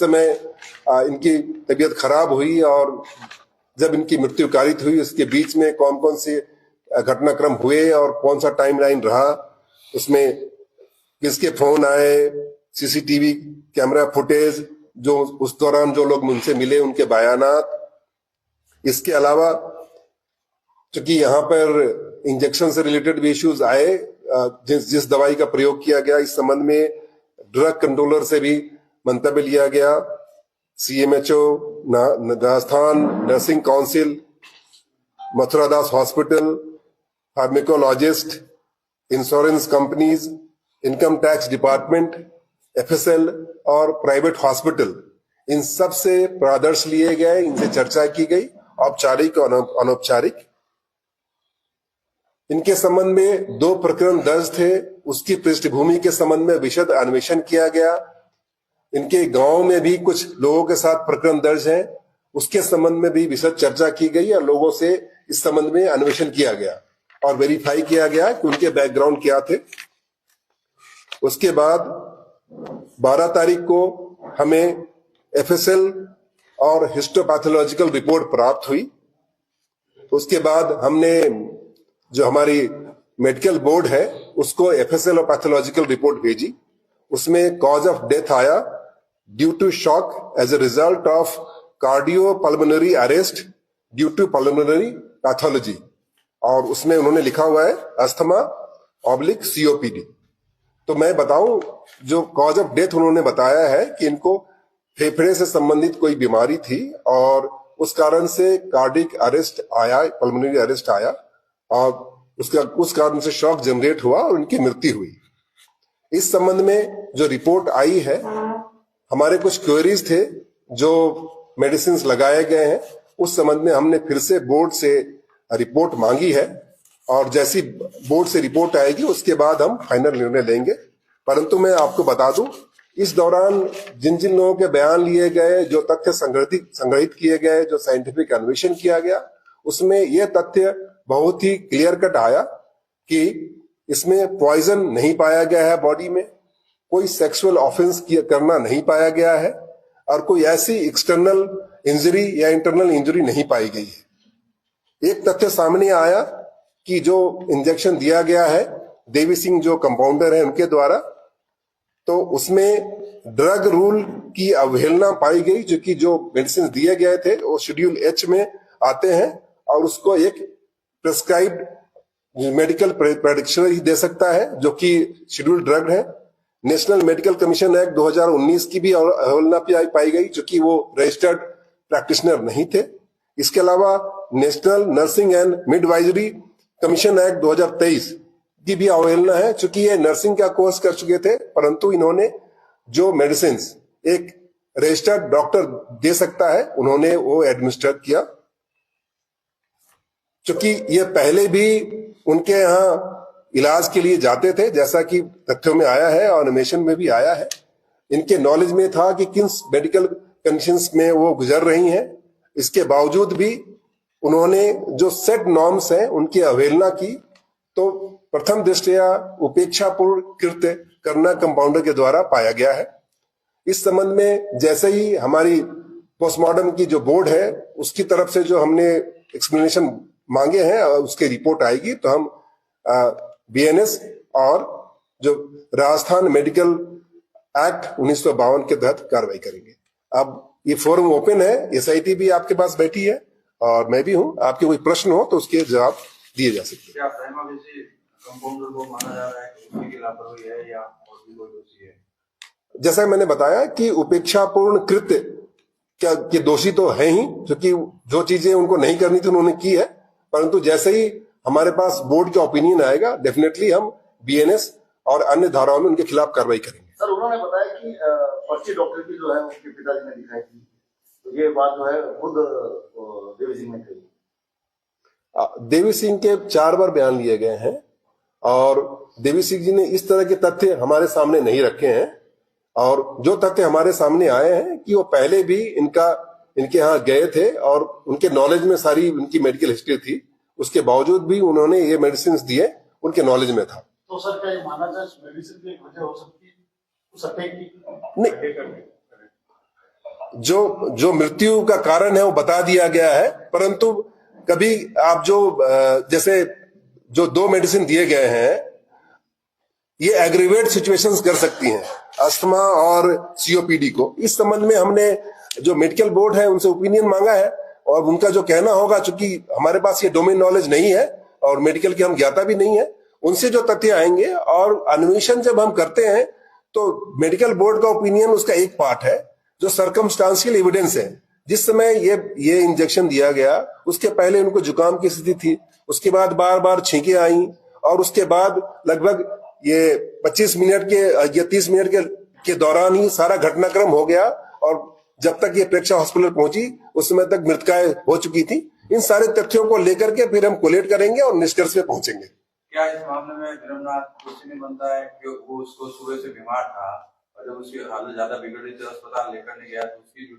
समय इनकी तबीयत खराब हुई और जब इनकी मृत्यु कारित हुई उसके बीच में कौन कौन से घटनाक्रम हुए और कौन सा टाइमलाइन रहा, उसमें किसके फोन आए, सीसीटीवी कैमरा फुटेज, जो उस दौरान जो लोग मुझसे मिले उनके बयानात। इसके अलावा चूंकि यहाँ पर इंजेक्शन से रिलेटेड भी इश्यूज आए, जिस दवाई का प्रयोग किया गया इस संबंध में ड्रग कंट्रोलर से भी मंतव्य लिया गया। CMHO, Rajasthan nursing council, Mathuradas hospital, pharmacologist, insurance companies, income tax department, FSL और प्राइवेट हॉस्पिटल, इन सब से परामर्श लिए गए, इनसे चर्चा की गई, औपचारिक और अनौपचारिक। इनके संबंध में 2 प्रकरण दर्ज थे, उसकी पृष्ठभूमि के संबंध में विशद अन्वेषण किया गया। इनके गांव में भी कुछ लोगों के साथ प्रकरण दर्ज हैं, उसके संबंध में भी विशद चर्चा की गई और लोगों से इस संबंध में अन्वेषण किया गया और वेरीफाई किया गया कि उनके बैकग्राउंड क्या थे। उसके बाद 12 तारीख को हमें एफएसएल और हिस्टोपैथोलॉजिकल रिपोर्ट प्राप्त हुई। उसके बाद हमने जो हमारी मेडिकल बोर्ड है उसको एफएसएल और पैथोलॉजिकल रिपोर्ट भेजी। उसमें कॉज ऑफ डेथ आया due to shock as a result of cardiopulmonary arrest due to pulmonary pathology, और उसमें उन्होंने लिखा हुआ है अस्थमा ऑब्लिक सीओपीडी। तो मैं बताऊं, जो कॉज ऑफ डेथ उन्होंने बताया है कि इनको फेफड़े से संबंधित कोई बीमारी थी और उस कारण से कार्डिक अरेस्ट आया, पल्मोनरी अरेस्ट आया और उस कारण से शॉक जनरेट हुआ और उनकी मृत्यु हुई। इस संबंध में जो रिपोर्ट आई है, हमारे कुछ क्वेरीज थे जो मेडिसिन लगाए गए हैं, उस संबंध में हमने फिर से बोर्ड से रिपोर्ट मांगी है और जैसी बोर्ड से रिपोर्ट आएगी उसके बाद हम फाइनल निर्णय लेंगे। परंतु मैं आपको बता दूं, इस दौरान जिन जिन लोगों के बयान लिए गए, जो तथ्य संग्रहित किए गए, जो साइंटिफिक अन्वेषण किया गया, उसमें यह तथ्य बहुत ही क्लियर कट आया कि इसमें पॉइजन नहीं पाया गया है बॉडी में, कोई सेक्सुअल ऑफेंस करना नहीं पाया गया है और कोई ऐसी एक्सटर्नल इंजरी या इंटरनल इंजरी नहीं पाई गई है। एक तथ्य सामने आया कि जो इंजेक्शन दिया गया है देवी सिंह जो कंपाउंडर है उनके द्वारा, तो उसमें ड्रग रूल की अवहेलना पाई गई, जो कि जो मेडिसिन दिए गए थे वो शेड्यूल एच में आते हैं और उसको एक प्रिस्क्राइब्ड मेडिकल प्रेडिक्शनर ही दे सकता है जो कि शेड्यूल ड्रग है। नेशनल मेडिकल कमीशन एक्ट 2019 की भी अवहेलना पाई गई, जो कि वो रजिस्टर्ड प्रैक्टिशनर नहीं थे। इसके अलावा national nursing and midwifery commission act 2023 की भी अवहेलना है, चूंकि ये नर्सिंग का कोर्स कर चुके थे, परंतु इन्होंने जो मेडिसिन एक रजिस्टर्ड डॉक्टर दे सकता है उन्होंने वो एडमिनिस्टर किया। चूंकि ये पहले भी उनके यहाँ इलाज के लिए जाते थे, जैसा कि तथ्यों में आया है और एनिमेशन में भी आया है। इनके नॉलेज में था कि किन मेडिकल कंडीशंस में वो गुजर रही हैं, इसके बावजूद भी उन्होंने जो सेट नॉर्म्स हैं उनकी अवहेलना की। तो प्रथम दृष्टया उपेक्षापूर्ण कृत्य करना कंपाउंडर के द्वारा पाया गया है। इस संबंध में जैसे ही हमारी पोस्टमार्टम की जो बोर्ड है उसकी तरफ से जो हमने एक्सप्लेनेशन मांगे हैं उसकी रिपोर्ट आएगी तो हम बीएनएस और जो राजस्थान मेडिकल एक्ट 1952 के तहत कार्रवाई करेंगे। अब ये फोरम ओपन है, एसआईटी भी आपके पास बैठी है और मैं भी हूं, आपके कोई प्रश्न हो तो उसके जवाब दिए जा सकते हैं। कंपाउंडर को माना जा रहा है कि उसकी लापरवाही है या और भी कोई दोषी है? जैसा मैंने बताया कि उपेक्षापूर्ण कृत्य के दोषी तो है ही, क्योंकि जो चीजें उनको नहीं करनी थी उन्होंने की है, परंतु जैसे ही हमारे पास बोर्ड का ओपिनियन आएगा डेफिनेटली हम बीएनएस और अन्य धाराओं में उनके खिलाफ कार्रवाई करेंगे। सर, उन्होंने बताया कि पर्ची डॉक्टर की जो है उसके पिताजी ने दिखाई थी, तो ये बात जो है खुद देवी सिंह ने कही। देवी सिंह के 4 बार बयान लिए गए हैं और देवी सिंह जी ने इस तरह के तथ्य हमारे सामने नहीं रखे हैं, और जो तथ्य हमारे सामने आए हैं कि वो पहले भी इनके यहाँ गए थे और उनके नॉलेज में सारी उनकी मेडिकल हिस्ट्री थी, उसके बावजूद भी उन्होंने ये मेडिसिन दिए, उनके नॉलेज में था। तो सर क्या ये माना जाए मेडिसिन की एक वजह हो सकती है? नहीं, जो मृत्यु का कारण है वो बता दिया गया है, परंतु कभी आप जैसे जो 2 मेडिसिन दिए गए हैं ये एग्रीवेट सिचुएशंस कर सकती हैं, अस्थमा और सीओपीडी को। इस संबंध में हमने जो मेडिकल बोर्ड है उनसे ओपिनियन मांगा है और उनका जो कहना होगा, चूंकि हमारे पास ये डोमेन नॉलेज नहीं है और मेडिकल की हम ज्ञाता भी नहीं है, उनसे जो तथ्य आएंगे और अन्वेषण जब हम करते हैं तो मेडिकल बोर्ड का ओपिनियन उसका एक पार्ट है जो सर्कमस्टांशियल एविडेंस है। जिस समय ये इंजेक्शन दिया गया उसके पहले उनको जुकाम की स्थिति थी, उसके बाद बार बार छींकें आई और उसके बाद लगभग ये 25 मिनट के या 30 मिनट के दौरान ही सारा घटनाक्रम हो गया और जब तक ये प्रेक्षा हॉस्पिटल पहुंची उस समय तक मृतकाएं हो चुकी थी। इन सारे तथ्यों को लेकर के फिर हम कोलेट करेंगे और निष्कर्ष पे पहुंचेंगे। क्या इस मामले में विरमनाथ दोषी नहीं बनता है कि वो उसको सुबह से बीमार था और जब उसकी हालत ज्यादा बिगड़ रही थी अस्पताल लेकर नहीं गया तो उसकी